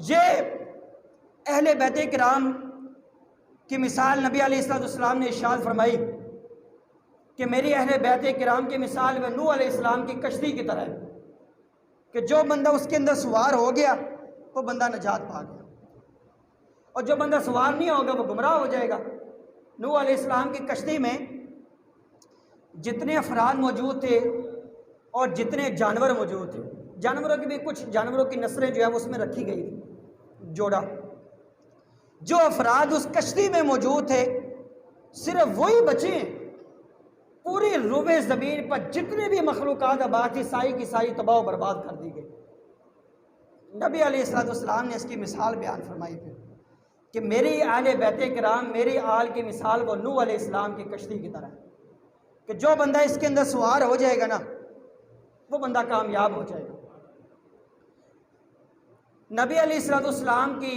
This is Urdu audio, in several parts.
یہ اہل بیت کرام کی مثال نبی علیہ السلام نے ارشاد فرمائی کہ میری اہل بیت کرام کی مثال وہ نوح علیہ السلام کی کشتی کی طرح ہے کہ جو بندہ اس کے اندر سوار ہو گیا وہ بندہ نجات پا گیا، اور جو بندہ سوار نہیں ہوگا وہ گمراہ ہو جائے گا۔ نوح علیہ السلام کی کشتی میں جتنے افراد موجود تھے اور جتنے جانور موجود تھے، جانوروں کی بھی کچھ جانوروں کی نسلیں جو ہے اس میں رکھی گئی تھی جوڑا، جو افراد اس کشتی میں موجود تھے صرف وہی بچے ہیں۔ پوری روئے زمین پر جتنے بھی مخلوقات آباد تھی ساری کی ساری تباہ و برباد کر دی گئی۔ نبی علیہ السلام نے اس کی مثال بیان فرمائی پھر کہ میری اہل بیت کرام، میری آل کی مثال وہ نوح علیہ السلام کی کشتی کی طرح ہے کہ جو بندہ اس کے اندر سوار ہو جائے گا نا وہ بندہ کامیاب ہو جائے گا۔ نبی علیہ السلام کی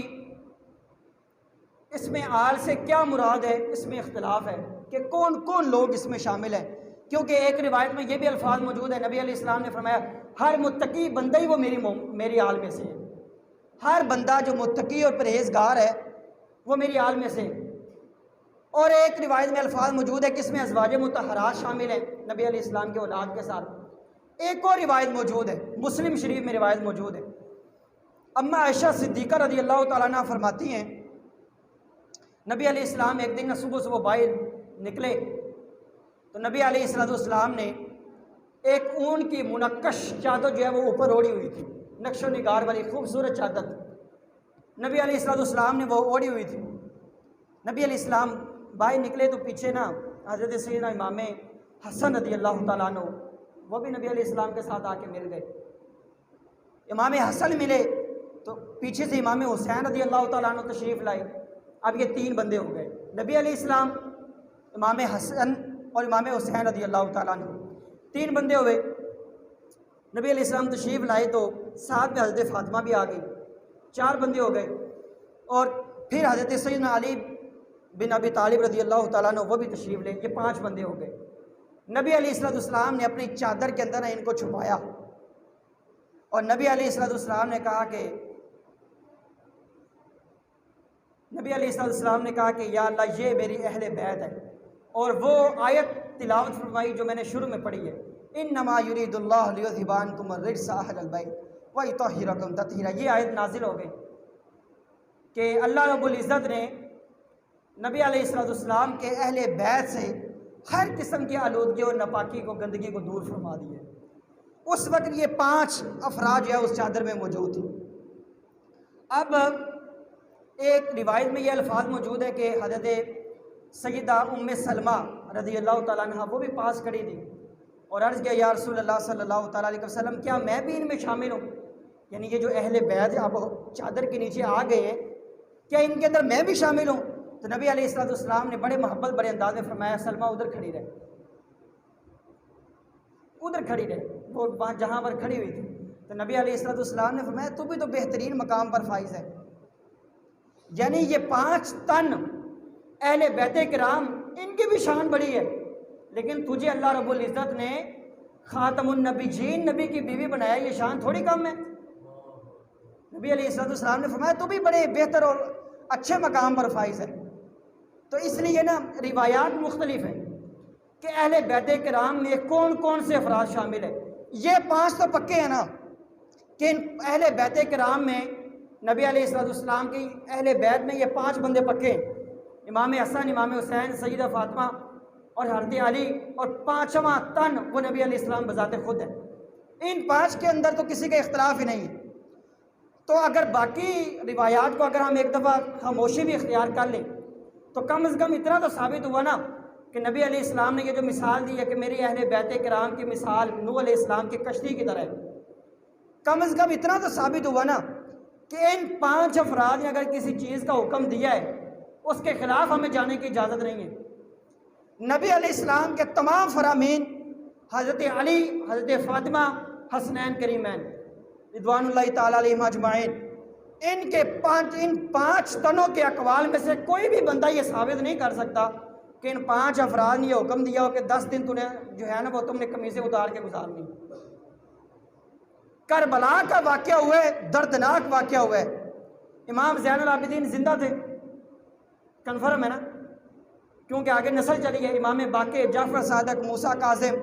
اس میں آل سے کیا مراد ہے، اس میں اختلاف ہے کہ کون کون لوگ اس میں شامل ہیں، کیونکہ ایک روایت میں یہ بھی الفاظ موجود ہے، نبی علیہ السلام نے فرمایا ہر متقی بندہ ہی وہ میری آل میں سے ہے، ہر بندہ جو متقی اور پرہیزگار ہے وہ میری آل میں سے ہے۔ اور ایک روایت میں الفاظ موجود ہے کہ اس میں ازواج مطہرات شامل ہیں نبی علیہ السلام کے اولاد کے ساتھ۔ ایک اور روایت موجود ہے، مسلم شریف میں روایت موجود ہے، اما عائشہ صدیقہ رضی اللہ تعالیٰ عنہ فرماتی ہیں نبی علیہ السلام ایک دن صبح باہر نکلے تو نبی علیہ السلام نے ایک اون کی منقش چادر جو ہے وہ اوپر اوڑھی ہوئی تھی، نقش و نگار والی خوبصورت چادر نبی علیہ السلام نے وہ اوڑھی ہوئی تھی۔ نبی علیہ السلام باہر نکلے تو پیچھے نا حضرت سیدنا امام حسن رضی اللہ تعالیٰ عنہ وہ بھی نبی علیہ السلام کے ساتھ آ کے مل گئے۔ امام حسن ملے تو پیچھے سے امام حسین رضی اللہ تعالیٰ عنہ تشریف لائے۔ اب یہ تین بندے ہو گئے، نبی علیہ السلام، امام حسن اور امام حسین رضی اللہ تعالیٰ عنہ، تین بندے ہوئے۔ نبی علیہ السلام تشریف لائے تو ساتھ میں حضرت فاطمہ بھی آ گئی، چار بندے ہو گئے، اور پھر حضرت سیدنا علی بن ابی طالب رضی اللہ تعالیٰ عنہ وہ بھی تشریف لے، یہ پانچ بندے ہو گئے۔ نبی علیہ السلام نے اپنی چادر کے اندر ان کو چھپایا اور نبی علیہ السلام نے کہا کہ یا اللہ یہ میری اہل بیت ہے، اور وہ آیت تلاوت فرمائی جو میں نے شروع میں پڑھی ہے، انما یرید اللہ لیذھب عنکم الرجس اہل البیت ویطہرکم تطہیرا۔ یہ آیت نازل ہو گئی کہ اللہ رب العزت نے نبی علیہ السلام کے اہل بیت سے ہر قسم کی آلودگی اور ناپاکی کو، گندگی کو دور فرما دی ہے۔ اس وقت یہ پانچ افراد جو ہے اس چادر میں موجود تھے۔ اب ایک روایت میں یہ الفاظ موجود ہے کہ حضرت سیدہ ام سلمہ رضی اللہ تعالیٰ عنہ وہ بھی پاس کھڑی تھی اور عرض کیا یا رسول اللہ صلی اللہ تعالیٰ علیہ وسلم کیا میں بھی ان میں شامل ہوں، یعنی یہ جو اہل بیت اب چادر کے نیچے آ گئے ہیں کیا ان کے اندر میں بھی شامل ہوں؟ تو نبی علیہ السلام نے بڑے محبت بڑے انداز میں فرمایا سلمہ ادھر کھڑی رہے، ادھر کھڑی رہے، وہ وہاں جہاں پر کھڑی ہوئی تھی۔ تو نبی علیہ السلام نے فرمایا تو بھی تو بہترین مقام پر فائز ہے، یعنی یہ پانچ تن اہل بیت کرام ان کی بھی شان بڑی ہے، لیکن تجھے اللہ رب العزت نے خاتم النبیین نبی کی بیوی بنایا، یہ شان تھوڑی کم ہے۔ نبی علیہ السلام نے فرمایا تو بھی بڑے بہتر اور اچھے مقام پر فائز ہے۔ تو اس لیے نا روایات مختلف ہیں کہ اہل بیت کرام میں کون کون سے افراد شامل ہیں۔ یہ پانچ تو پکے ہیں نا کہ ان اہل بیت کرام میں نبی علیہ السلام کی اہل بیت میں یہ پانچ بندے پکے ہیں، امام حسن، امام حسین، سیدہ فاطمہ اور حضرت علی، اور پانچواں تن وہ نبی علیہ السلام بذات خود ہے۔ ان پانچ کے اندر تو کسی کا اختلاف ہی نہیں ہے۔ تو اگر باقی روایات کو اگر ہم ایک دفعہ خاموشی بھی اختیار کر لیں تو کم از کم اتنا تو ثابت ہوا نا کہ نبی علیہ السلام نے یہ جو مثال دی ہے کہ میری اہل بیت کرام کی مثال نوح علیہ السلام کی کشتی کی طرح ہے، کم از کم اتنا تو ثابت ہوا نا کہ ان پانچ افراد نے اگر کسی چیز کا حکم دیا ہے اس کے خلاف ہمیں جانے کی اجازت نہیں ہے۔ نبی علیہ السلام کے تمام فرامین حضرت علی، حضرت فاطمہ، حسنین کریمین رضوان اللہ تعالیٰ علیہم اجمعین، ان پانچ تنوں کے اقوال میں سے کوئی بھی بندہ یہ ثابت نہیں کر سکتا کہ ان پانچ افراد نے یہ حکم دیا ہو کہ 10 دن جو ہے نا وہ تم نے قمیضیں اتار کے گزارنی۔ کربلا کا واقعہ ہوا ہے، دردناک واقعہ ہوا ہے، امام زین العابدین زندہ تھے، کنفرم ہے نا، کیونکہ آگے نسل چلی ہے، امام باقر، جعفر صادق، موسیٰ کاظم،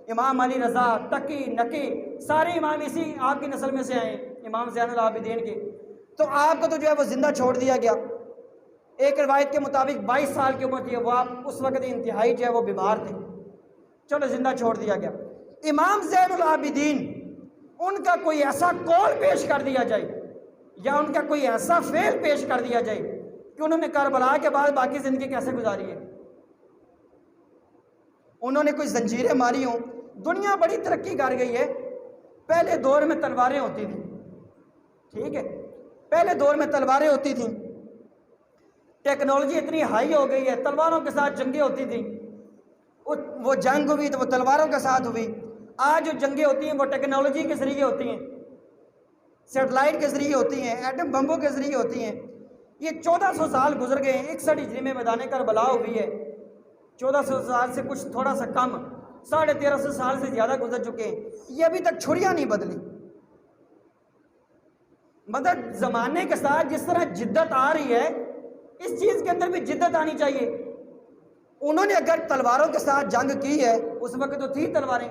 امام علی رضا، تقی، نقی، سارے امام اسی آپ کی نسل میں سے آئے ہیں، امام زین العابدین کے۔ تو آپ کو تو جو ہے وہ زندہ چھوڑ دیا گیا۔ ایک روایت کے مطابق 22 سال کی عمر تھی، وہ آپ اس وقت انتہائی جو ہے وہ بیمار تھے، چلو زندہ چھوڑ دیا گیا۔ امام زین العابدین ان کا کوئی ایسا قول پیش کر دیا جائے یا ان کا کوئی ایسا فعل پیش کر دیا جائے کہ انہوں نے کربلا کے بعد باقی زندگی کیسے گزاری ہے، انہوں نے کوئی زنجیریں ماری ہوں۔ دنیا بڑی ترقی کر گئی ہے، پہلے دور میں تلواریں ہوتی تھیں، ٹھیک ہے، پہلے دور میں تلواریں ہوتی تھیں، ٹیکنالوجی اتنی ہائی ہو گئی ہے، تلواروں کے ساتھ جنگیں ہوتی تھیں، وہ جنگ ہوئی تو وہ تلواروں کے ساتھ ہوئی۔ آج جو جنگیں ہوتی ہیں وہ ٹیکنالوجی کے ذریعے ہوتی ہیں، سیٹلائٹ کے ذریعے ہوتی ہیں، ایٹم بمبوں کے ذریعے ہوتی ہیں۔ یہ 1400 سال گزر گئے ہیں، 61 ہجری میں میدان کربلا ہوئی ہے، 1400 سال سے کچھ تھوڑا سا کم، 1350 سال سے زیادہ گزر چکے ہیں، یہ ابھی تک چھڑیاں نہیں بدلی۔ مطلب زمانے کے ساتھ جس طرح جدت آ رہی ہے، اس چیز کے اندر بھی جدت آنی چاہیے۔ انہوں نے اگر تلواروں کے ساتھ جنگ کی ہے، اس وقت تو تھی تلواریں،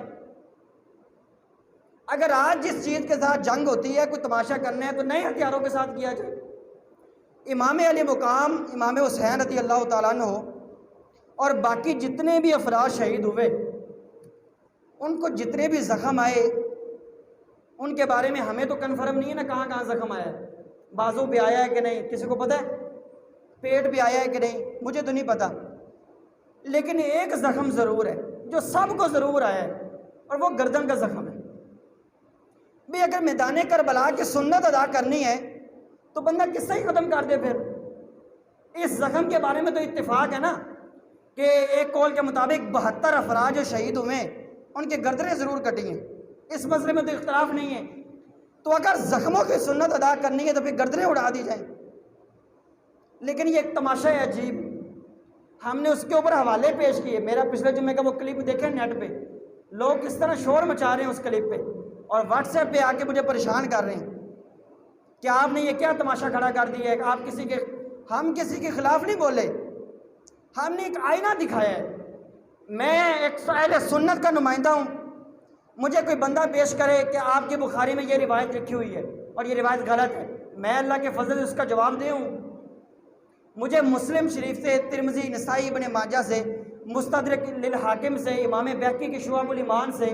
اگر آج جس چیز کے ساتھ جنگ ہوتی ہے، کوئی تماشا کرنا ہے تو نئے ہتھیاروں کے ساتھ کیا جائے۔ امام علی مقام امام حسین رضی اللہ تعالیٰ عنہ اور باقی جتنے بھی افراد شہید ہوئے، ان کو جتنے بھی زخم آئے ان کے بارے میں ہمیں تو کنفرم نہیں ہے نا کہاں کہاں زخم آیا ہے، بازو پہ آیا ہے کہ نہیں، کسی کو پتہ ہے؟ پیٹ پہ آیا ہے کہ نہیں، مجھے تو نہیں پتہ، لیکن ایک زخم ضرور ہے جو سب کو ضرور آیا ہے، اور وہ گردن کا زخم ہے۔ بھی اگر میدان کربلا کی سنت ادا کرنی ہے تو بندہ کس سے ہی ختم کر دے پھر۔ اس زخم کے بارے میں تو اتفاق ہے نا کہ ایک قول کے مطابق 72 افراد جو شہید ہوئے ہیں ان کے گردنیں ضرور کٹی ہیں، اس مسئلے میں تو اختلاف نہیں ہے۔ تو اگر زخموں کی سنت ادا کرنی ہے تو پھر گردنیں اڑا دی جائیں، لیکن یہ ایک تماشا ہے عجیب، ہم نے اس کے اوپر حوالے پیش کیے۔ میرا پچھلے جمعے کا وہ کلپ دیکھیں نیٹ پہ، لوگ کس طرح شور مچا رہے ہیں اس کلپ پہ، اور واٹس ایپ پہ آ کے مجھے پریشان کر رہے ہیں کہ آپ نے یہ کیا تماشا کھڑا کر دیا ہے، آپ ہم کسی کے خلاف نہیں بولے، ہم نے ایک آئینہ دکھایا ہے۔ میں ایک اہل سنت کا نمائندہ ہوں، مجھے کوئی بندہ پیش کرے کہ آپ کے بخاری میں یہ روایت لکھی ہوئی ہے اور یہ روایت غلط ہے، میں اللہ کے فضل سے اس کا جواب دے ہوں۔ مجھے مسلم شریف سے، ترمذی، نسائی، ابن ماجہ سے، مستدرک للحاکم سے، امام بیہقی کی شعب الایمان سے،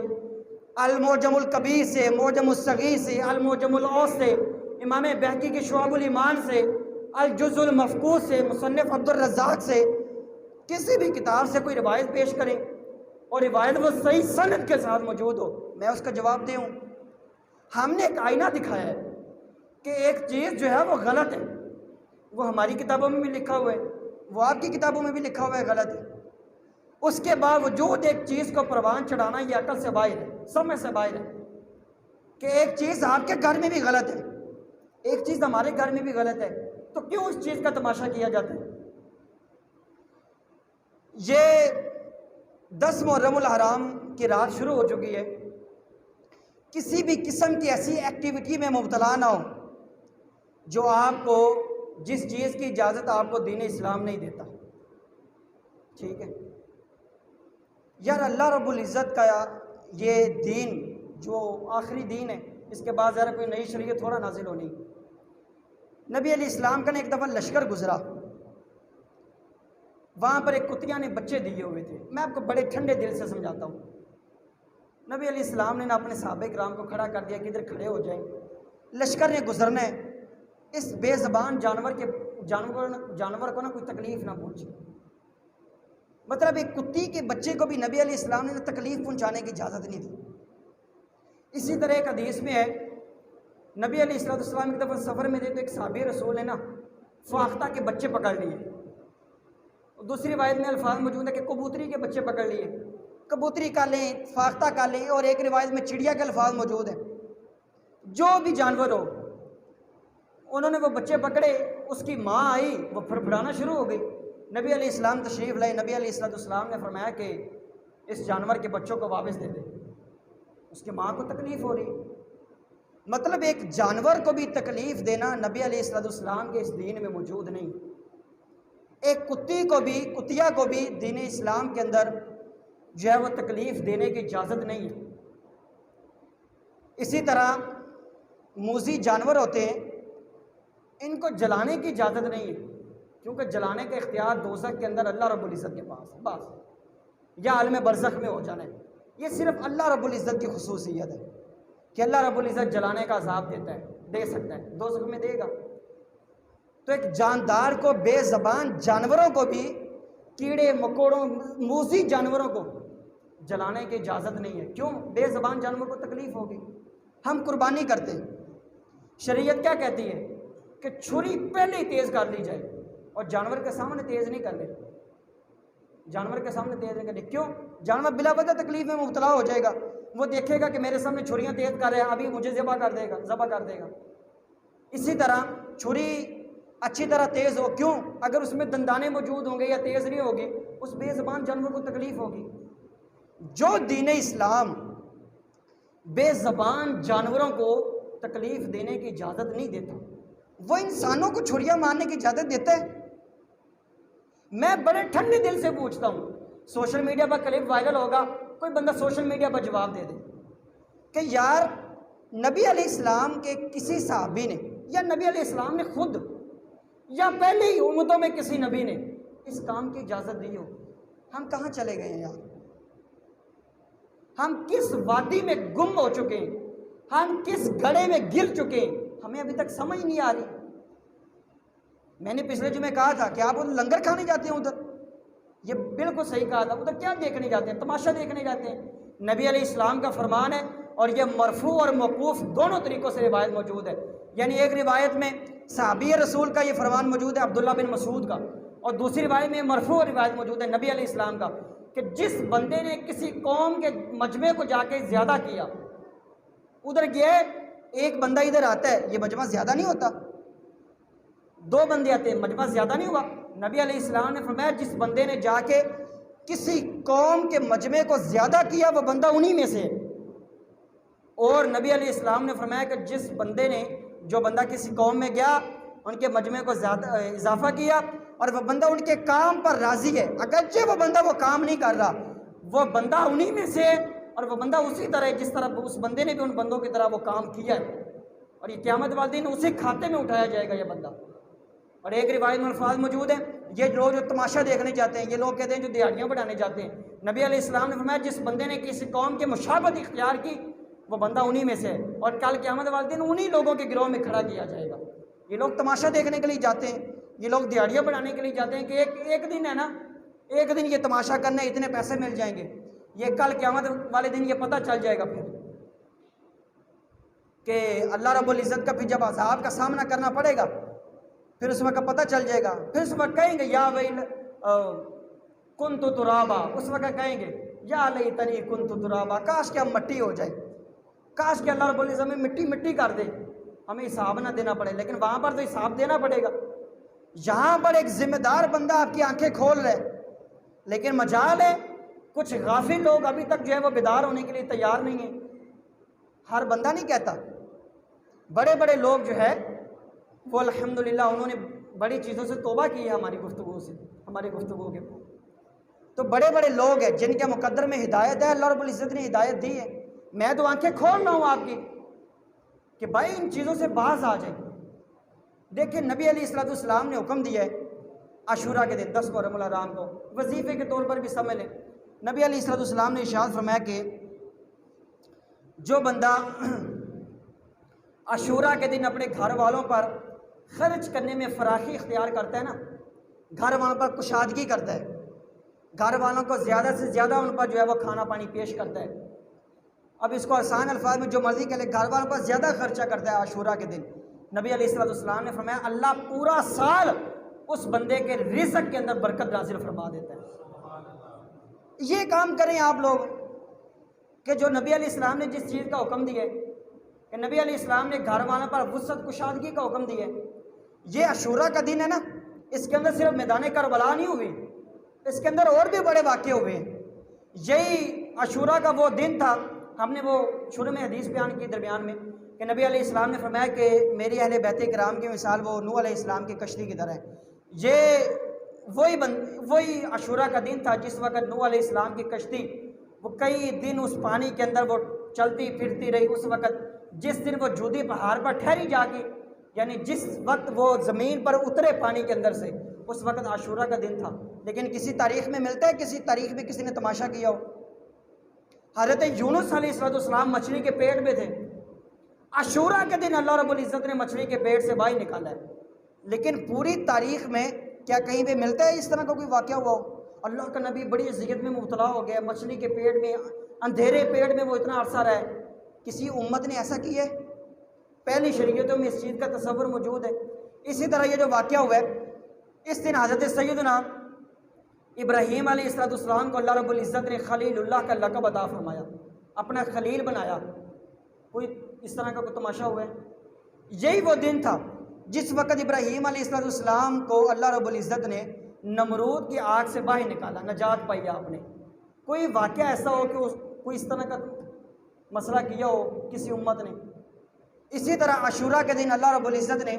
المعجم الکبیر سے، معجم الصغیر سے، المعجم الاوسط سے، امام بیہقی کی شعب الایمان سے، الجزء المفقود سے، مصنف عبد الرزاق سے، کسی بھی کتاب سے کوئی روایت پیش کریں اور روایت وہ صحیح سند کے ساتھ موجود ہو، میں اس کا جواب دے ہوں۔ ہم نے ایک آئینہ دکھایا ہے کہ ایک چیز جو ہے وہ غلط ہے، وہ ہماری کتابوں میں بھی لکھا ہوا ہے، وہ آپ کی کتابوں میں بھی لکھا ہوا ہے غلط ہے، اس کے باوجود ایک چیز کو پروان چڑھانا یہ عقل سے باہر ہے، سمجھ سے باہر ہے کہ ایک چیز آپ کے گھر میں بھی غلط ہے، ایک چیز ہمارے گھر میں بھی غلط ہے، تو کیوں اس چیز کا تماشا کیا جاتا ہے؟ یہ 10 محرم الحرام کی رات شروع ہو چکی ہے، کسی بھی قسم کی ایسی ایکٹیویٹی میں مبتلا نہ ہو جو آپ کو، جس چیز کی اجازت آپ کو دین اسلام نہیں دیتا، ٹھیک ہے؟ یار اللہ رب العزت کا یہ دین جو آخری دین ہے، اس کے بعد ذرا کوئی نئی شریعت تھوڑا نازل ہونی۔ نبی علیہ السلام کا نے ایک دفعہ لشکر گزرا، وہاں پر ایک کتیاں نے بچے دیے ہوئے تھے، میں آپ کو بڑے ٹھنڈے دل سے سمجھاتا ہوں۔ نبی علیہ السلام نے اپنے صحابہ کرام کو کھڑا کر دیا کہ ادھر کھڑے ہو جائیں، لشکر نے گزرنا ہے، اس بے زبان جانور کو نا کوئی تکلیف نہ پہنچے۔ مطلب ایک کتی کے بچے کو بھی نبی علیہ السلام نے تکلیف پہنچانے کی اجازت نہیں دی۔ اسی طرح ایک حدیث میں ہے، نبی علیہ السلام ایک دفعہ سفر میں تھے تو ایک صحابی رسول نے نا فاختہ کے بچے پکڑ لیے، دوسری روایت میں الفاظ موجود ہے کہ کبوتری کے بچے پکڑ لیے، کبوتری کا لیں، فاختہ کا لیں، اور ایک روایت میں چڑیا کے الفاظ موجود ہیں، جو بھی جانور ہو انہوں نے وہ بچے پکڑے، اس کی ماں آئی، وہ پھڑپھڑانا شروع ہو گئی، نبی علیہ السلام تشریف لائے، نبی علیہ السلام نے فرمایا کہ اس جانور کے بچوں کو واپس دے دے، اس کی ماں کو تکلیف ہو رہی۔ مطلب ایک جانور کو بھی تکلیف دینا نبی علیہ السلام کے اس دین میں موجود نہیں. ایک کتیا کو بھی دین اسلام کے اندر جو ہے وہ تکلیف دینے کی اجازت نہیں ہے. اسی طرح موذی جانور ہوتے ہیں، ان کو جلانے کی اجازت نہیں ہے، کیونکہ جلانے کا اختیار دوزخ کے اندر اللہ رب العزت کے پاس ہے بس، یا عالم برزخ میں ہو جانا ہے. یہ صرف اللہ رب العزت کی خصوصیت ہے کہ اللہ رب العزت جلانے کا عذاب دیتا ہے، دے سکتا ہے، دوزخ میں دے گا. تو ایک جاندار کو، بے زبان جانوروں کو بھی، کیڑے مکوڑوں موذی جانوروں کو جلانے کی اجازت نہیں ہے. کیوں؟ بے زبان جانور کو تکلیف ہوگی. ہم قربانی کرتے ہیں، شریعت کیا کہتی ہے کہ چھری پہلے ہی تیز کر لی جائے، اور جانور کے سامنے تیز نہیں کرنے. جانور کے سامنے تیز نہیں کرنے. کیوں؟ جانور بلا وجہ تکلیف میں مبتلا ہو جائے گا. وہ دیکھے گا کہ میرے سامنے چھریاں تیز کر رہے ہیں، ابھی مجھے ذبح کر دے گا. اسی طرح چھری اچھی طرح تیز ہو، کیوں؟ اگر اس میں دندانے موجود ہوں گے یا تیز نہیں ہوگی، اس بے زبان جانور کو تکلیف ہوگی. جو دین اسلام بے زبان جانوروں کو تکلیف دینے کی اجازت نہیں دیتا، وہ انسانوں کو چھریاں مارنے کی اجازت دیتا ہے. میں بڑے ٹھنڈے دل سے پوچھتا ہوں، سوشل میڈیا پر کلپ وائرل ہوگا، کوئی بندہ سوشل میڈیا پر جواب دے دے کہ یار نبی علیہ السلام کے کسی صحابی نے، یا نبی علیہ السلام نے خود، یا پہلے ہی امتوں میں کسی نبی نے اس کام کی اجازت دی ہو. ہم کہاں چلے گئے ہیں یار؟ ہم کس وادی میں گم ہو چکے ہیں؟ ہم کس گڑھے میں گر چکے ہیں؟ ہمیں ابھی تک سمجھ نہیں آ رہی. میں نے پچھلے جمعے کہا تھا کہ آپ لنگر کھانے جاتے ہیں ادھر، یہ بالکل صحیح کہا تھا. ادھر کیا دیکھنے جاتے ہیں؟ تماشا دیکھنے جاتے ہیں. نبی علیہ السلام کا فرمان ہے، اور یہ مرفوع اور موقوف دونوں طریقوں سے روایت موجود ہے. یعنی ایک روایت میں صحابی رسول کا یہ فرمان موجود ہے عبداللہ بن مسعود کا، اور دوسری روایت میں مرفوع روایت موجود ہے نبی علیہ السلام کا کہ جس بندے نے کسی قوم کے مجمع کو جا کے زیادہ کیا، ادھر گیا، ایک بندہ ادھر آتا ہے، یہ مجمع زیادہ نہیں ہوتا؟ دو بندے آتے ہیں، مجمع زیادہ نہیں ہوا؟ نبی علیہ السلام نے فرمایا جس بندے نے جا کے کسی قوم کے مجمع کو زیادہ کیا، وہ بندہ انہی میں سے ہے. اور نبی علیہ السلام نے فرمایا کہ جس بندے نے، جو بندہ کسی قوم میں گیا، ان کے مجمع کو زیادہ اضافہ کیا، اور وہ بندہ ان کے کام پر راضی ہے، اگرچہ وہ بندہ وہ کام نہیں کر رہا، وہ بندہ انہی میں سے ہے، اور وہ بندہ اسی طرح جس طرح اس بندے نے بھی ان بندوں کی طرح وہ کام کیا ہے، اور یہ قیامت والے دن اسی کھاتے میں اٹھایا جائے گا یہ بندہ. اور ایک روایت میں الفاظ موجود ہیں، یہ لوگ جو تماشا دیکھنے جاتے ہیں، یہ لوگ کہتے ہیں جو دیہڑیاں بڑھانے جاتے ہیں، نبی علیہ السلام نے فرمایا جس بندے نے کسی قوم کے مشابہت اختیار کی، وہ بندہ انہی میں سے ہے، اور کل قیامت والے دن انہی لوگوں کے گروہ میں کھڑا کیا جائے گا. یہ لوگ تماشا دیکھنے کے لیے جاتے ہیں، یہ لوگ دیہڑیاں بڑھانے کے لیے جاتے ہیں کہ ایک دن ہے نا، ایک دن یہ تماشا کرنا ہے، اتنے پیسے مل جائیں گے. یہ کل قیامت والے دن یہ پتہ چل جائے گا پھر کہ اللہ رب العزت کا پھر جب عذاب کا سامنا کرنا پڑے گا، پھر اس وقت پتہ چل جائے گا. پھر اس وقت کہیں گے یا ویل کنت ترابا، اس وقت کہیں گے یا لیتنی کنت ترابا، کاش کہ ہم مٹی ہو جائے، کاش کہ اللہ رب العزت میں مٹی کر دے، ہمیں حساب نہ دینا پڑے. لیکن وہاں پر تو حساب دینا پڑے گا. یہاں پر ایک ذمہ دار بندہ آپ کی آنکھیں کھول رہے، لیکن مجال ہے کچھ غافل لوگ ابھی تک جو ہے وہ بیدار ہونے کے لیے تیار نہیں ہیں. ہر بندہ نہیں کہتا، بڑے بڑے لوگ جو ہے وہ الحمدللہ انہوں نے بڑی چیزوں سے توبہ کی ہے ہماری گفتگو کے. تو بڑے بڑے لوگ ہیں جن کے مقدر میں ہدایت ہے، اللہ رب العزت نے ہدایت دی ہے. میں تو آنکھیں کھول رہا ہوں آپ کی کہ بھائی ان چیزوں سے باز آ جائیں. دیکھیں نبی علیہ السلام نے حکم دیا ہے عاشورہ کے دن 10 محرم الحرام کو وظیفے کے طور پر بھی سمجھ لیں. نبی علیہ السلام نے ارشاد فرمایا کہ جو بندہ عاشورہ کے دن اپنے گھر والوں پر خرچ کرنے میں فراخی اختیار کرتا ہے نا، گھر والوں پر کشادگی کرتا ہے، گھر والوں کو زیادہ سے زیادہ ان پر جو ہے وہ کھانا پانی پیش کرتا ہے. اب اس کو آسان الفاظ میں جو مرضی کے لے، گھر والوں پر زیادہ خرچہ کرتا ہے عاشورہ کے دن، نبی علیہ السلام نے فرمایا اللہ پورا سال اس بندے کے رزق کے اندر برکت نازل فرما دیتا ہے. یہ کام کریں آپ لوگ کہ جو نبی علیہ السلام نے جس چیز کا حکم دیا ہے کہ نبی علیہ السلام نے گھر والوں پر وسعت کشادگی کا حکم دیا ہے. یہ عاشورہ کا دن ہے نا، اس کے اندر صرف میدان کربلا نہیں ہوئی، اس کے اندر اور بھی بڑے واقعے ہوئے ہیں. یہی عاشورہ کا وہ دن تھا، ہم نے وہ شروع میں حدیث بیان کی درمیان میں کہ نبی علیہ السلام نے فرمایا کہ میری اہل بیت کرام کی مثال وہ نوح علیہ السلام کی کشتی کی طرح ہے. یہ وہی عاشورہ کا دن تھا جس وقت نوح علیہ السلام کی کشتی وہ کئی دن اس پانی کے اندر وہ چلتی پھرتی رہی. اس وقت جس دن وہ جودی پہاڑ پر ٹھہری جا کے، یعنی جس وقت وہ زمین پر اترے پانی کے اندر سے، اس وقت عاشورہ کا دن تھا. لیکن کسی تاریخ میں ملتا ہے، کسی تاریخ میں کسی نے تماشا کیا ہو؟ حضرت یونس علیہ السلام مچھلی کے پیٹ میں تھے، عاشورہ کے دن اللہ رب العزت نے مچھلی کے پیٹ سے باہر نکالا ہے. لیکن پوری تاریخ میں کیا کہیں پہ ملتا ہے اس طرح کا کوئی واقعہ ہوا ہو؟ اللہ کا نبی بڑی اذیت میں مبتلا ہو گیا، مچھلی کے پیٹ میں، اندھیرے پیٹ میں وہ اتنا عرصہ رہا ہے. کسی امت نے ایسا کیا ہے؟ پہلی شریعتوں میں اس چیز کا تصور موجود ہے. اسی طرح یہ جو واقعہ ہوا ہے، اس دن حضرت سیدنا ابراہیم علیہ السلام کو اللہ رب العزت نے خلیل اللہ کا لقب عطا فرمایا، اپنا خلیل بنایا. کوئی اس طرح کا کوئی تماشا ہوا ہے؟ یہی وہ دن تھا جس وقت ابراہیم علیہ السلام کو اللہ رب العزت نے نمرود کی آگ سے باہر نکالا، نجات پائی آپ نے. کوئی واقعہ ایسا ہو کہ کوئی اس طرح کا مسئلہ کیا ہو کسی امت نے؟ اسی طرح عاشورہ کے دن اللہ رب العزت نے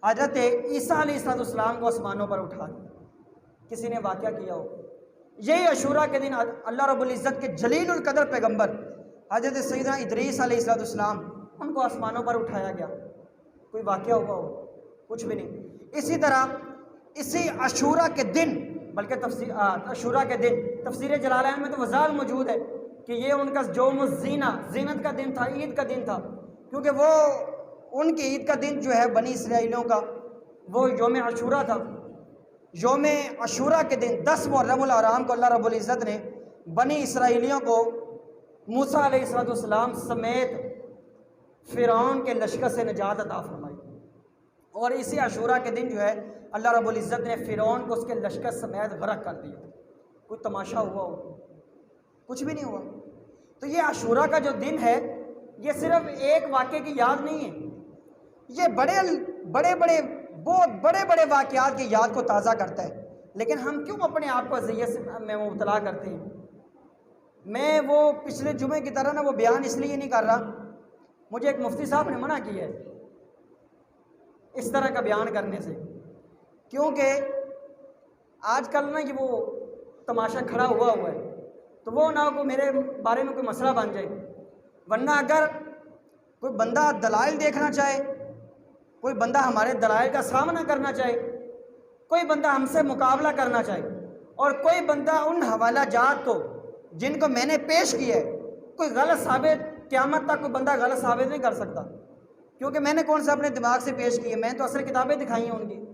حضرت عیسیٰ علیہ السلام کو آسمانوں پر اٹھا دیا. کسی نے واقعہ کیا ہو؟ یہی عاشورہ کے دن اللہ رب العزت کے جلیل القدر پیغمبر حضرت سیدنا ادریس علیہ السلام، ان کو آسمانوں پر اٹھایا گیا. کوئی واقعہ ہوا ہو؟ کچھ بھی نہیں. اسی طرح اسی عاشورہ کے دن، بلکہ عاشورہ کے دن تفسیر جلالین میں تو وضاحت موجود ہے کہ یہ ان کا یوم زینت کا دن تھا، عید کا دن تھا. کیونکہ وہ ان کی عید کا دن جو ہے بنی اسرائیلیوں کا وہ یوم عاشورہ تھا. یوم عاشورہ کے دن 10 محرم الحرام کو اللہ رب العزت نے بنی اسرائیلیوں کو موسیٰ علیہ السلام سمیت فرعون کے لشکر سے نجات عطا فرمائی. اور اسی عاشورہ کے دن جو ہے اللہ رب العزت نے فرعون کو اس کے لشکر سمیت غرق کر دیا. کوئی تماشا ہوا ہو؟ کچھ بھی نہیں ہوا. تو یہ عاشورہ کا جو دن ہے یہ صرف ایک واقعے کی یاد نہیں ہے، یہ بہت بڑے واقعات کی یاد کو تازہ کرتا ہے. لیکن ہم کیوں اپنے آپ کو اذیت میں مبتلا کرتے ہیں؟ میں وہ پچھلے جمعے کی طرح وہ بیان اس لیے نہیں کر رہا، مجھے ایک مفتی صاحب نے منع کیا ہے اس طرح کا بیان کرنے سے، کیونکہ آج کل یہ وہ تماشا کھڑا ہوا ہے تو وہ نہ کوئی میرے بارے میں کوئی مسئلہ بن جائے. ورنہ اگر کوئی بندہ دلائل دیکھنا چاہے، کوئی بندہ ہمارے دلائل کا سامنا کرنا چاہے، کوئی بندہ ہم سے مقابلہ کرنا چاہے، اور کوئی بندہ ان حوالہ جات کو جن کو میں نے پیش کیا ہے کوئی غلط ثابت، قیامت تک کوئی بندہ غلط ثابت نہیں کر سکتا. کیونکہ میں نے کون سا اپنے دماغ سے پیش کیے؟ میں تو اصل کتابیں دکھائی ہیں، ان کی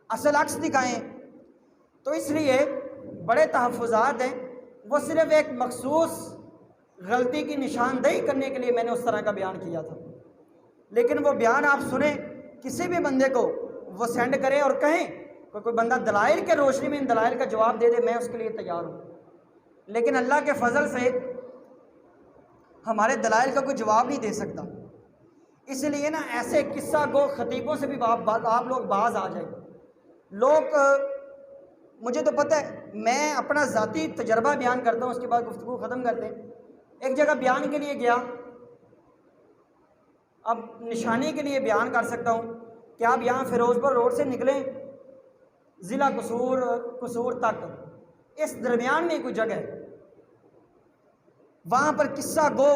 اصل عکس دکھائیں. تو اس لیے بڑے تحفظات ہیں، وہ صرف ایک مخصوص غلطی کی نشاندہی کرنے کے لیے میں نے اس طرح کا بیان کیا تھا. لیکن وہ بیان آپ سنیں، کسی بھی بندے کو وہ سینڈ کریں اور کہیں کوئی بندہ دلائل کے روشنی میں ان دلائل کا جواب دے دے، میں اس کے لیے تیار ہوں. لیکن اللہ کے فضل سے ہمارے دلائل کا کوئی جواب نہیں دے سکتا. اس لیے ایسے قصہ گو خطیبوں سے بھی آپ لوگ باز آ جائیں. لوگ مجھے تو پتہ ہے، میں اپنا ذاتی تجربہ بیان کرتا ہوں، اس کے بعد گفتگو ختم کرتے ہیں. ایک جگہ بیان کے لیے گیا، اب نشانی کے لیے بیان کر سکتا ہوں کہ آپ یہاں فیروز پور روڈ سے نکلیں ضلع قصور تک، اس درمیان میں کوئی جگہ ہے، وہاں پر قصہ گو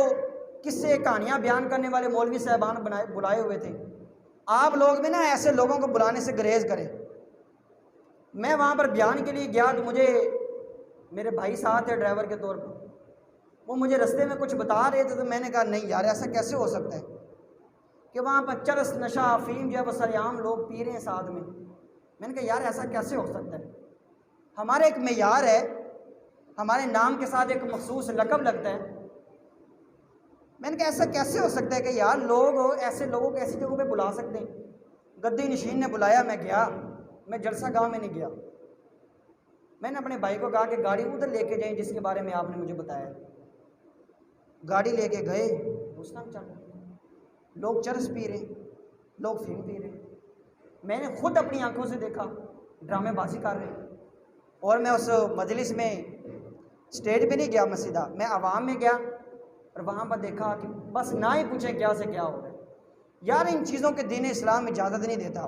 قصے کہانیاں بیان کرنے والے مولوی صاحبان بلائے ہوئے تھے. آپ لوگ بھی ایسے لوگوں کو بلانے سے گریز کریں. میں وہاں پر بیان کے لیے گیا تو مجھے میرے بھائی ساتھ ہے ڈرائیور کے طور پر، وہ مجھے رستے میں کچھ بتا رہے تھے تو میں نے کہا نہیں یار ایسا کیسے ہو سکتا ہے کہ وہاں پر چرس نشہ افیم جو ہے وہ سریعام لوگ پی رہے ہیں ساتھ میں. میں نے کہا یار ایسا کیسے ہو سکتا ہے؟ ہمارا ایک معیار ہے، ہمارے نام کے ساتھ ایک مخصوص لقب لگتا ہے. میں نے کہا ایسا کیسے ہو سکتا ہے کہ یار لوگ ایسے لوگوں کو ایسی جگہوں پہ بلا سکتے ہیں؟ گدی نشین نے بلایا، میں گیا، میں جلسہ گاہ میں نہیں گیا. میں نے اپنے بھائی کو کہا کہ گاڑی ادھر لے کے جائیں جس کے بارے میں آپ نے مجھے بتایا. گاڑی لے کے گئے، اس ٹائم چل لوگ چرس پی رہے، لوگ فیم پی رہے. میں نے خود اپنی آنکھوں سے دیکھا ڈرامے بازی کر رہے. اور میں اس مجلس میں اسٹیج پہ نہیں گیا مسجدہ، میں عوام میں گیا. اور وہاں پر دیکھا کہ بس نہ ہی پوچھیں کیا سے کیا ہو رہا ہے۔ یار ان چیزوں کے دین اسلام اجازت نہیں دیتا۔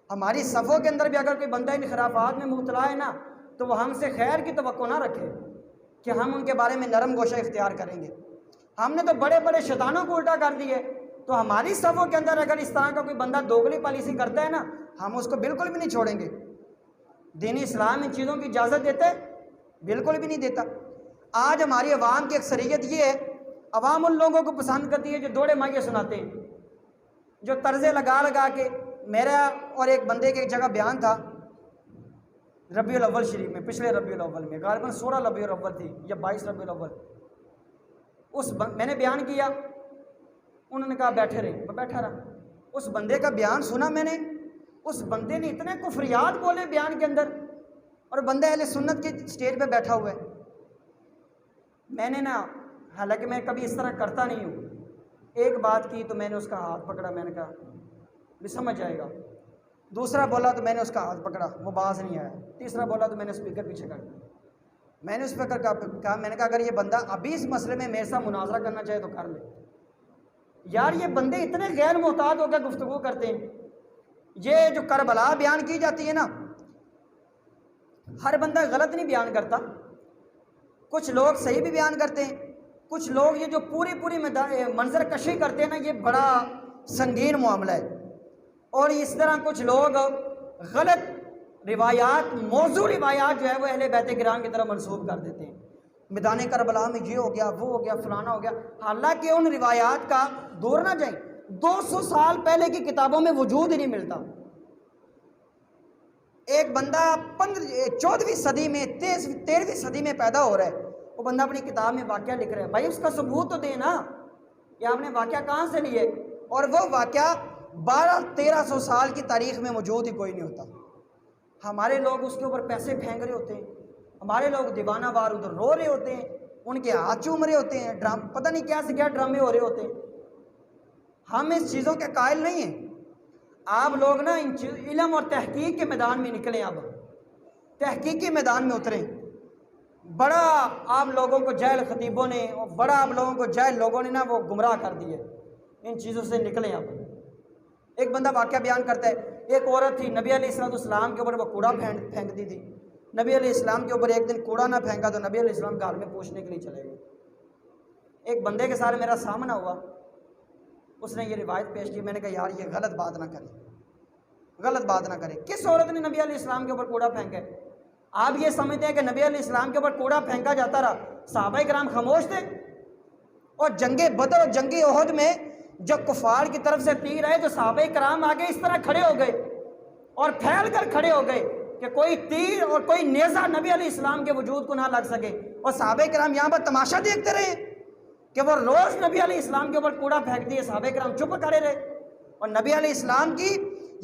ہماری صفوں کے اندر بھی اگر کوئی بندہ ان خرافات میں مبتلا ہے نا تو وہ ہم سے خیر کی توقع نہ رکھے کہ ہم ان کے بارے میں نرم گوشہ اختیار کریں گے۔ ہم نے تو بڑے بڑے شیطانوں کو الٹا کر دی ہے، تو ہماری صفوں کے اندر اگر اس طرح کا کوئی بندہ دوگلی پالیسی کرتا ہے نا ہم اس کو بالکل بھی نہیں چھوڑیں گے۔ دین اسلام ان چیزوں کی اجازت دیتا ہے؟ بالکل بھی نہیں دیتا۔ آج ہماری عوام کی اکثریت یہ ہے، عوام ان لوگوں کو پسند کرتی ہے جو دوڑے مائیے سناتے ہیں، جو طرزے لگا لگا کے۔ میرا اور ایک بندے کے ایک جگہ بیان تھا ربیع الاول شریف میں، پچھلے ربیع الاول میں، غالباً 16 ربیع الاول تھی یا 22 ربیع الاول۔ میں نے بیان کیا، انہوں نے کہا بیٹھے رہے، میں بیٹھا رہا۔ اس بندے کا بیان سنا میں نے، اس بندے نے اتنے کفریات بولے بیان کے اندر، اور بندہ اہل سنت کے سٹیج پہ بیٹھا ہوا ہے۔ میں نے نا، حالانکہ میں کبھی اس طرح کرتا نہیں ہوں، ایک بات کی تو میں نے اس کا ہاتھ پکڑا، میں نے کہا بھی سمجھ جائے گا۔ دوسرا بولا تو میں نے اس کا ہاتھ پکڑا، وہ باز نہیں آیا۔ تیسرا بولا تو میں نے اسپیکر پیچھے کر دیا۔ میں نے اس پہ کہا، میں نے کہا اگر یہ بندہ ابھی اس مسئلے میں میرے ساتھ مناظرہ کرنا چاہے تو کر لے۔ یار یہ بندے اتنے غیر محتاط ہو کے گفتگو کرتے ہیں۔ یہ جو کربلا بیان کی جاتی ہے نا، ہر بندہ غلط نہیں بیان کرتا، کچھ لوگ صحیح بھی بیان کرتے ہیں، کچھ لوگ یہ جو پوری منظر کشی کرتے ہیں نا یہ بڑا سنگین معاملہ ہے۔ اور اس طرح کچھ لوگ غلط روایات، موضوع روایات جو ہے وہ اہل بیت کرام کی طرف منسوب کر دیتے ہیں۔ میدان کربلا میں یہ ہو گیا، وہ ہو گیا، فلانا ہو گیا، حالانکہ ان روایات کا دور نہ جائیں، 200 سال پہلے کی کتابوں میں وجود ہی نہیں ملتا۔ ایک بندہ 14ویں صدی میں، 13ویں صدی میں پیدا ہو رہا ہے، وہ بندہ اپنی کتاب میں واقعہ لکھ رہا ہے، بھائی اس کا ثبوت تو دے نا کہ آپ نے واقعہ کہاں سے لیے۔ اور وہ واقعہ 1200-1300 سال کی تاریخ میں موجود ہی کوئی نہیں ہوتا۔ ہمارے لوگ اس کے اوپر پیسے پھینک رہے ہوتے ہیں، ہمارے لوگ دیوانہ وار ادھر رو رہے ہوتے ہیں، ان کے ہاتھ چوم رہے ہوتے ہیں، پتہ نہیں کیا سے کیا ڈرامے ہو رہے ہوتے ہیں۔ ہم اس چیزوں کے قائل نہیں ہیں۔ آپ لوگ نا علم اور تحقیق کے میدان میں نکلیں، اب تحقیقی میدان میں اتریں۔ بڑا آپ لوگوں کو جاہل خطیبوں نے، اور بڑا آپ لوگوں کو جاہل لوگوں نے نا وہ گمراہ کر دیے، ان چیزوں سے نکلیں اب۔ ایک بندہ واقعہ بیان کرتا ہے، ایک عورت تھی، نبی علیہ السلام کے اوپر وہ کوڑا پھینک دی تھی۔ نبی علیہ السلام کے اوپر ایک دن کوڑا نہ پھینکا تو نبی علیہ السلام گھر میں پوچھنے کے لیے چلے گئے۔ ایک بندے کے ساتھ میرا سامنا ہوا، اس نے یہ روایت پیش کی، میں نے کہا یار یہ غلط بات نہ کریں، غلط بات نہ کریں۔ کس عورت نے نبی علیہ السلام کے اوپر کوڑا پھینکا ہے؟ آپ یہ سمجھتے ہیں کہ نبی علیہ السلام کے اوپر کوڑا پھینکا جاتا رہا، صحابہ کرام خاموش تھے؟ اور جنگ بدر اور جنگ احد میں جب کفار کی طرف سے تیر آئے تو صحابہ کرام آگے اس طرح کھڑے ہو گئے اور پھیل کر کھڑے ہو گئے کہ کوئی تیر اور کوئی نیزہ نبی علیہ السلام کے وجود کو نہ لگ سکے، اور صحابہ کرام یہاں پر تماشا دیکھتے رہے کہ وہ روز نبی علیہ السلام کے اوپر کوڑا پھینک دیے، صحابہ کرام چپ کھڑے رہے۔ اور نبی علیہ السلام کی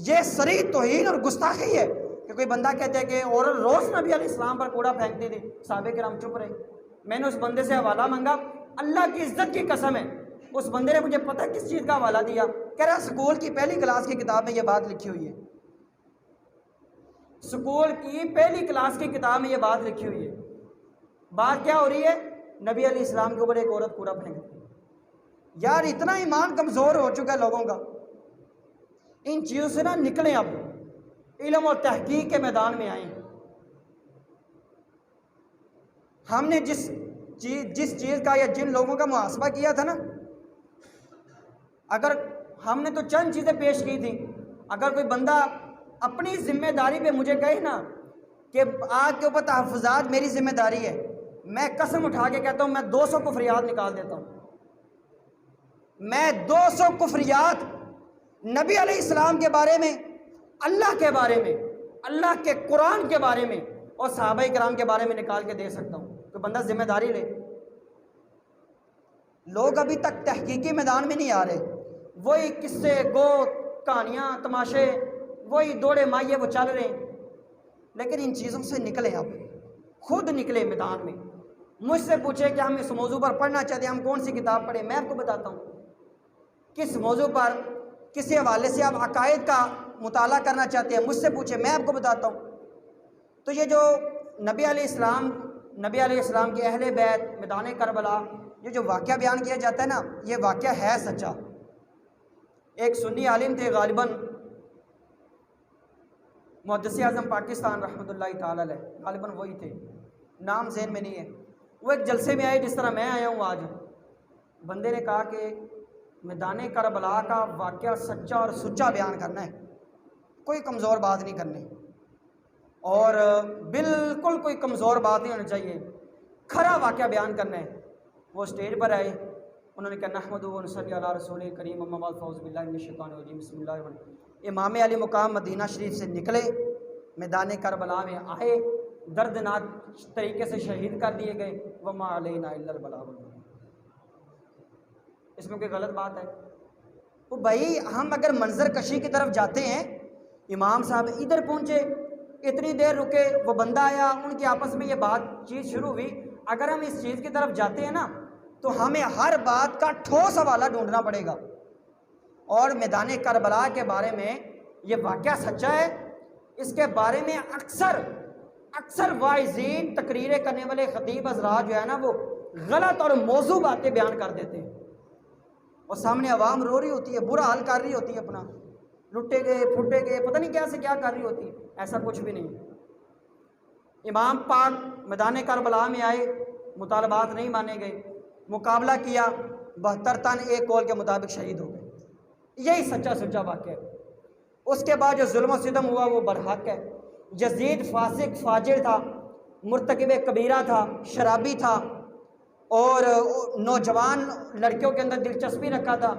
یہ صریح توہین اور گستاخی ہے کہ کوئی بندہ کہتے ہے کہ اور روز نبی علیہ السلام پر کوڑا پھینکتی تھی، صحابہ کرام چپ رہے۔ میں نے اس بندے سے حوالہ مانگا، اللہ کی عزت کی قسم ہے اس بندے نے مجھے پتہ کس چیز کا حوالہ دیا، کہہ رہا سکول کی پہلی کلاس کی کتاب میں یہ بات لکھی ہوئی ہے، سکول کی پہلی کلاس کی کتاب میں یہ بات لکھی ہوئی ہے۔ بات کیا ہو رہی ہے؟ نبی علیہ السلام کے اوپر ایک عورت کوڑا پھینکتی۔ یار اتنا ایمان کمزور ہو چکا ہے لوگوں کا، ان چیزوں سے نہ نکلیں، اب علم اور تحقیق کے میدان میں آئیں۔ ہم نے جس چیز کا یا جن لوگوں کا محاسبہ کیا تھا نا، اگر ہم نے تو چند چیزیں پیش کی تھیں، اگر کوئی بندہ اپنی ذمہ داری پہ مجھے کہے نا کہ آگ کے اوپر تحفظات میری ذمہ داری ہے، میں قسم اٹھا کے کہتا ہوں میں 200 کفریات نکال دیتا ہوں، میں 200 کفریات نبی علیہ السلام کے بارے میں، اللہ کے بارے میں، اللہ کے قرآن کے بارے میں اور صحابہ کرام کے بارے میں نکال کے دے سکتا ہوں۔ تو بندہ ذمہ داری لے۔ لوگ ابھی تک تحقیقی میدان میں نہیں آ رہے، وہی قصے گو، کہانیاں، تماشے، وہی دوڑے مائیے وہ چل رہے ہیں۔ لیکن ان چیزوں سے نکلیں، اب خود نکلے میدان میں۔ مجھ سے پوچھے کہ ہم اس موضوع پر پڑھنا چاہتے ہیں، ہم کون سی کتاب پڑھیں، میں آپ کو بتاتا ہوں کس موضوع پر، کسی حوالے سے آپ عقائد کا مطالعہ کرنا چاہتے ہیں، مجھ سے پوچھیں، میں آپ کو بتاتا ہوں۔ تو یہ جو نبی علیہ السلام کے اہل بیت، میدان کربلا، یہ جو واقعہ بیان کیا جاتا ہے نا، یہ واقعہ ہے سچا۔ ایک سنی عالم تھے، غالباً محدث اعظم پاکستان رحمۃ اللہ تعالی علیہ، غالباً وہی تھے، نام ذہن میں نہیں ہے۔ وہ ایک جلسے میں آئے جس طرح میں آیا ہوں آج۔ بندے نے کہا کہ میدان کربلا کا واقعہ سچا اور سچا بیان کرنا ہے، کوئی کمزور بات نہیں کرنی، اور بالکل کوئی کمزور بات نہیں ہونا چاہیے، کھرا واقعہ بیان کرنا ہے۔ وہ اسٹیج پر آئے، انہوں نے کہا نحمدہ و نصلی علی رسول کریم، اما بعد فاعوذ باللہ من الشیطان الرجیم، بسم اللہ الرحمن الرحیم۔ امام علی مقام مدینہ شریف سے نکلے، میدان کربلا میں آئے، دردناک طریقے سے شہید کر دیے گئے۔ وما علینا الا البلاغ المبین۔ اس میں کوئی غلط بات ہے؟ وہ بھائی ہم اگر منظر کشی کی طرف جاتے ہیں، امام صاحب ادھر پہنچے، اتنی دیر رکے، وہ بندہ آیا، ان کی آپس میں یہ بات چیز شروع ہوئی۔ اگر ہم اس چیز کی طرف جاتے ہیں نا تو ہمیں ہر بات کا ٹھوس حوالہ ڈھونڈنا پڑے گا۔ اور میدان کربلا کے بارے میں یہ واقعہ سچا ہے، اس کے بارے میں اکثر واعظین، تقریریں کرنے والے خطیب حضرات جو ہے نا، وہ غلط اور موضوع باتیں بیان کر دیتے ہیں، اور سامنے عوام رو رہی ہوتی ہے، برا حال کر رہی ہوتی ہے، اپنا لٹے گئے پھٹے گئے، پتہ نہیں کیا سے کیا کر رہی ہوتی ہے۔ ایسا کچھ بھی نہیں۔ امام پاک میدان کربلا میں آئے، مطالبات نہیں مانے گئے، مقابلہ کیا، 72 تن ایک قول کے مطابق شہید ہو گئے۔ یہی سچا سچا واقعہ ہے۔ اس کے بعد جو ظلم و ستم ہوا وہ برحق ہے۔ یزید فاسق فاجر تھا، مرتکب کبیرہ تھا، شرابی تھا، اور نوجوان لڑکیوں کے اندر دلچسپی رکھا تھا،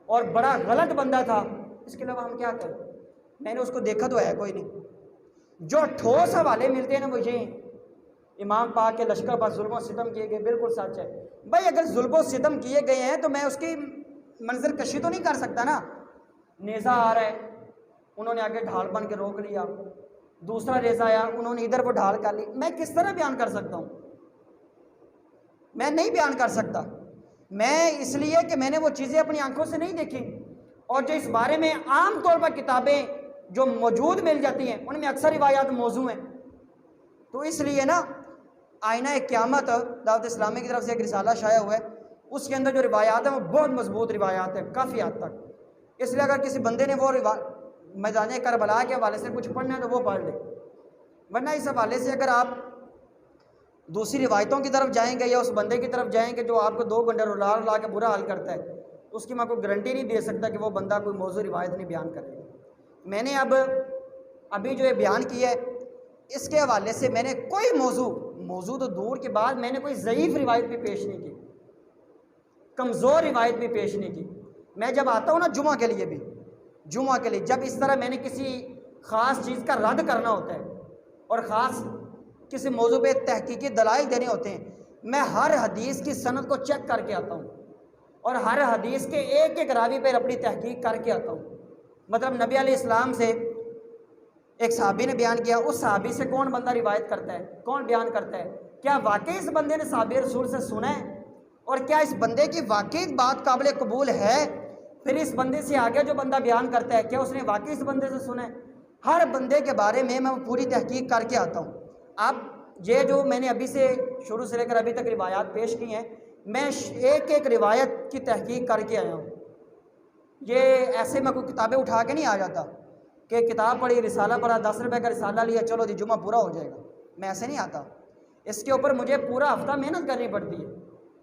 اور بڑا غلط بندہ تھا۔ اس کے علاوہ ہم کیا کریں؟ میں نے اس کو دیکھا تو ہے کوئی نہیں۔ جو ٹھوس حوالے ملتے ہیں نا وہ یہ ہیں، امام پاک کے لشکر پر ظلم و ستم کیے گئے، بالکل سچ ہے بھائی۔ اگر ظلم و ستم کیے گئے ہیں تو میں اس کی منظر کشی تو نہیں کر سکتا نا۔ نیزہ آ رہا ہے، انہوں نے آگے ڈھال بن کے روک لیا، دوسرا نیزہ آیا، انہوں نے ادھر وہ ڈھال کر لی۔ میں کس طرح بیان کر سکتا ہوں؟ میں نہیں بیان کر سکتا، میں اس لیے کہ میں نے وہ چیزیں اپنی آنکھوں سے نہیں دیکھی، اور جو اس بارے میں عام طور پر کتابیں جو موجود مل جاتی ہیں ان میں اکثر روایات موضوع ہیں۔ تو اس لیے نا آئینہ قیامت دعوت اسلامی کی طرف سے ایک رسالہ شائع ہوا ہے، اس کے اندر جو روایات ہیں وہ بہت مضبوط روایات ہیں کافی حد تک۔ اس لیے اگر کسی بندے نے وہ میدان کربلا کے حوالے سے کچھ پڑھنا ہے تو وہ پڑھ لے، ورنہ اس حوالے سے اگر آپ دوسری روایتوں کی طرف جائیں گے یا اس بندے کی طرف جائیں گے جو آپ کو 2 گھنٹے رلا کے برا حال کرتا ہے، اس کی میں کوئی گارنٹی نہیں دے سکتا کہ وہ بندہ کوئی موضوع روایت نہیں بیان کرے گا۔ میں نے ابھی جو یہ بیان کیا ہے اس کے حوالے سے میں نے کوئی موضوع تو دور کے بعد میں نے کوئی ضعیف روایت بھی پیش نہیں کی، کمزور روایت بھی پیش نہیں کی۔ میں جب آتا ہوں نا جمعہ کے لیے جب اس طرح میں نے کسی خاص چیز کا رد کرنا ہوتا ہے اور خاص کسی موضوع پہ تحقیقی دلائل دینے ہوتے ہیں، میں ہر حدیث کی سند کو چیک کر کے آتا ہوں، اور ہر حدیث کے ایک ایک راوی پر اپنی تحقیق کر کے آتا ہوں۔ مطلب نبی علیہ السلام سے ایک صحابی نے بیان کیا، اس صحابی سے کون بندہ روایت کرتا ہے، کون بیان کرتا ہے، کیا واقعی اس بندے نے صحابی رسول سے سنا ہے، اور کیا اس بندے کی واقعی بات قابل قبول ہے، پھر اس بندے سے آگے جو بندہ بیان کرتا ہے کیا اس نے واقعی اس بندے سے سنا ہے۔ ہر بندے کے بارے میں پوری تحقیق کر کے آتا ہوں۔ اب یہ جو میں نے ابھی سے شروع سے لے کر ابھی تک روایات پیش کی ہیں، میں ایک ایک روایت کی تحقیق کر کے آیا ہوں۔ یہ ایسے میں کوئی کتابیں اٹھا کے نہیں آ جاتا کہ کتاب پڑھی، رسالہ پڑھا، 10 روپے کا رسالہ لیا، چلو جی جمعہ پورا ہو جائے گا، میں ایسے نہیں آتا۔ اس کے اوپر مجھے پورا ہفتہ محنت کرنی پڑتی ہے۔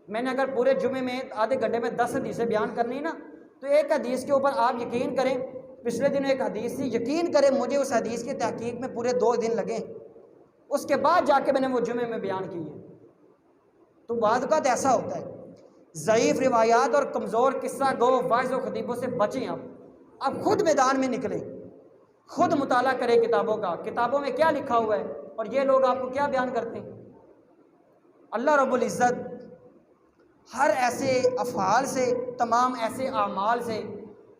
میں نے اگر پورے جمعے میں آدھے گھنٹے میں 10 حدیثیں بیان کرنی نا، تو ایک حدیث کے اوپر آپ یقین کریں، پچھلے دن ایک حدیث تھی، یقین کریں مجھے اس حدیث کی تحقیق میں پورے 2 دن لگے، اس کے بعد جا کے میں نے وہ جمعے میں بیان کی ہے۔ تو بعض اوقات ایسا ہوتا ہے، ضعیف روایات اور کمزور قصہ گو واعظ و خطیبوں سے بچیں۔ اب خود میدان میں نکلیں، خود مطالعہ کریں کتابوں کا، کتابوں میں کیا لکھا ہوا ہے اور یہ لوگ آپ کو کیا بیان کرتے ہیں۔ اللہ رب العزت ہر ایسے افعال سے، تمام ایسے اعمال سے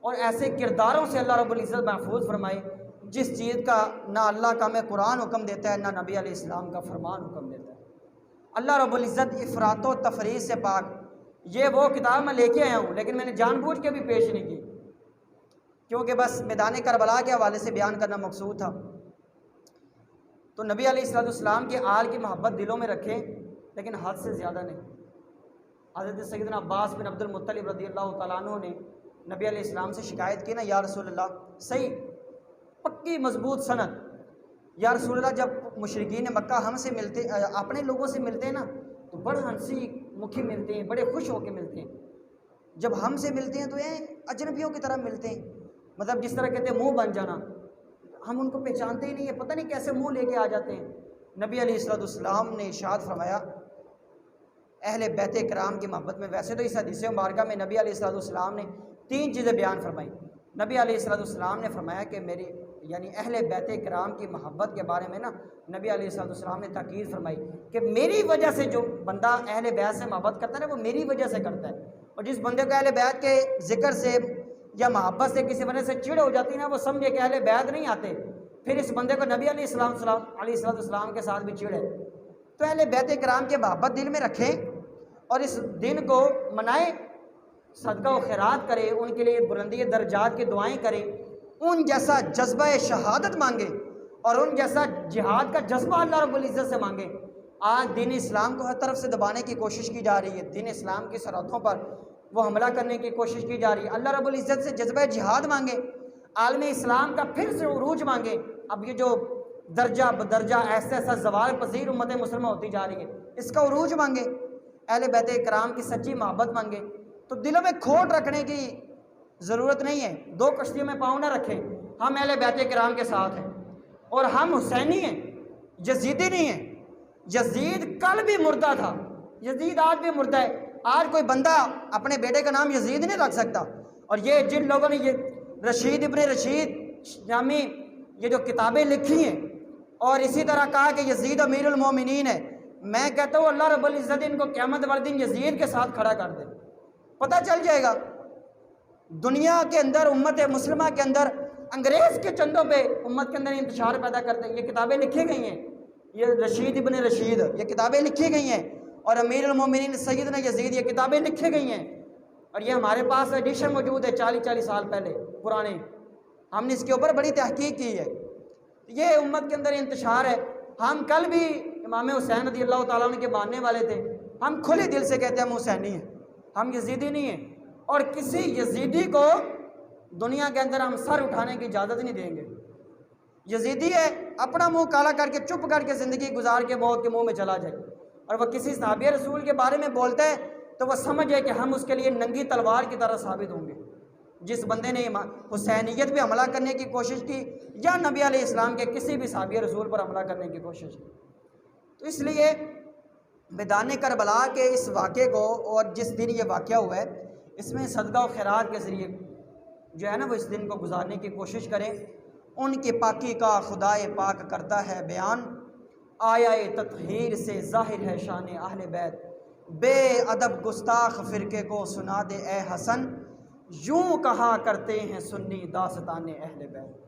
اور ایسے کرداروں سے اللہ رب العزت محفوظ فرمائے جس چیز کا نہ اللہ کا ہمیں قرآن حکم دیتا ہے، نہ نبی علیہ السلام کا فرمان حکم دیتا ہے۔ اللہ رب العزت افراط و تفریط سے پاک۔ یہ وہ کتاب میں لے کے آیا ہوں لیکن میں نے جان بوجھ کے بھی پیش نہیں کی، کیونکہ بس میدان کربلا کے حوالے سے بیان کرنا مقصود تھا۔ تو نبی علیہ السلام کے آل کی محبت دلوں میں رکھیں، لیکن حد سے زیادہ نہیں۔ حضرت سیدنا عباس بن عبد المطلب رضی اللہ تعالیٰ عنہ نے نبی علیہ السلام سے شکایت کی نا، یا رسول اللہ، صحیح پکی مضبوط سند، یا رسول اللہ جب مشرکین مکہ ہم سے ملتے، اپنے لوگوں سے ملتے ہیں نا تو بڑے ہنسی مکھی ملتے ہیں، بڑے خوش ہو کے ملتے ہیں، جب ہم سے ملتے ہیں تو یہ اجنبیوں کی طرح ملتے ہیں، مطلب جس طرح کہتے ہیں منہ بن جانا، ہم ان کو پہچانتے ہی نہیں ہیں، پتہ نہیں کیسے منہ لے کے آ جاتے ہیں۔ نبی علیہ السلام نے ارشاد فرمایا اہل بیت کرام کی محبت میں، ویسے تو اس حدیث مبارکہ میں نبی علیہ السلام نے 3 چیزیں بیان فرمائی۔ نبی علیہ السلام نے فرمایا کہ میری یعنی اہل بیت کرام کی محبت کے بارے میں نا نبی علیہ السلام نے تاکید فرمائی کہ میری وجہ سے جو بندہ اہل بیت سے محبت کرتا ہے نا وہ میری وجہ سے کرتا ہے، اور جس بندے کو اہل بیت کے ذکر سے یا محبت سے کسی بندے سے چڑ ہو جاتی ہے نا، وہ سمجھے کہ اہل بیت نہیں آتے، پھر اس بندے کو نبی علیہ السلام کے ساتھ بھی چڑ ہے۔ تو اہل بیت کرام کی محبت دل میں رکھیں اور اس دن کو منائیں، صدقہ و خیرات کریں، ان کے لیے بلندی درجات کی دعائیں کریں، ان جیسا جذبہ شہادت مانگیں اور ان جیسا جہاد کا جذبہ اللہ رب العزت سے مانگیں۔ آج دین اسلام کو ہر طرف سے دبانے کی کوشش کی جا رہی ہے، دین اسلام کی سرحدوں پر وہ حملہ کرنے کی کوشش کی جا رہی ہے۔ اللہ رب العزت سے جذبہ جہاد مانگیں، عالم اسلام کا پھر سے عروج مانگیں۔ اب یہ جو درجہ بدرجہ ایسا ایسا زوال پذیر امت مسلمہ ہوتی جا رہی ہے، اس کا عروج مانگیں، اہل بیت کرام کی سچی محبت مانگیں۔ تو دلوں میں کھوٹ رکھنے کی ضرورت نہیں ہے، 2 کشتیوں میں پاؤں نہ رکھیں، ہم اہل بیت کرام کے ساتھ ہیں اور ہم حسینی ہیں، یزیدی نہیں ہیں۔ یزید کل بھی مردہ تھا، یزید آج بھی مردہ ہے۔ آج کوئی بندہ اپنے بیٹے کا نام یزید نہیں رکھ سکتا، اور یہ جن لوگوں نے یہ رشید ابن رشید نامی یہ جو کتابیں لکھی ہیں اور اسی طرح کہا کہ یزید امیر المومنین ہے، میں کہتا ہوں اللہ رب العزت ان کو قیامت والے دن یزید کے ساتھ کھڑا کر دے، پتہ چل جائے گا۔ دنیا کے اندر امت مسلمہ کے اندر انگریز کے چندوں پہ امت کے اندر انتشار پیدا کرتے ہیں، یہ کتابیں لکھی گئی ہیں، یہ رشید ابن رشید یہ کتابیں لکھی گئی ہیں، اور امیر المومنین سیدنا یزید یہ کتابیں لکھی گئی ہیں، اور یہ ہمارے پاس ایڈیشن موجود ہے 40 سال پہلے پرانے، ہم نے اس کے اوپر بڑی تحقیق کی ہے۔ یہ امت کے اندر انتشار ہے۔ ہم کل بھی امام حسین رضی اللہ تعالیٰ عنہ کے ماننے والے تھے، ہم کھلے دل سے کہتے ہیں ہم حسینی ہیں، ہم یزیدی نہیں ہیں، اور کسی یزیدی کو دنیا کے اندر ہم سر اٹھانے کی اجازت نہیں دیں گے۔ یزیدی ہے اپنا منہ کالا کر کے چپ کر کے زندگی گزار کے موت کے منہ میں چلا جائے، اور وہ کسی صحابی رسول کے بارے میں بولتا ہے تو وہ سمجھے کہ ہم اس کے لیے ننگی تلوار کی طرح ثابت ہوں گے۔ جس بندے نے حسینیت پہ حملہ کرنے کی کوشش کی یا نبی علیہ السلام کے کسی بھی صحابی رسول پر حملہ کرنے کی کوشش کی، تو اس لیے میدان کربلا کے اس واقعے کو، اور جس دن یہ واقعہ ہوا ہے، اس میں صدقہ و خیرات کے ذریعے جو ہے نا وہ اس دن کو گزارنے کی کوشش کریں۔ ان کی پاکی کا خدائے پاک کرتا ہے بیان، آیا تطہیر سے ظاہر ہے شان اہل بیت، بے ادب گستاخ فرقے کو سنا دے اے حسن، یوں کہا کرتے ہیں سنی داستان اہل بیت۔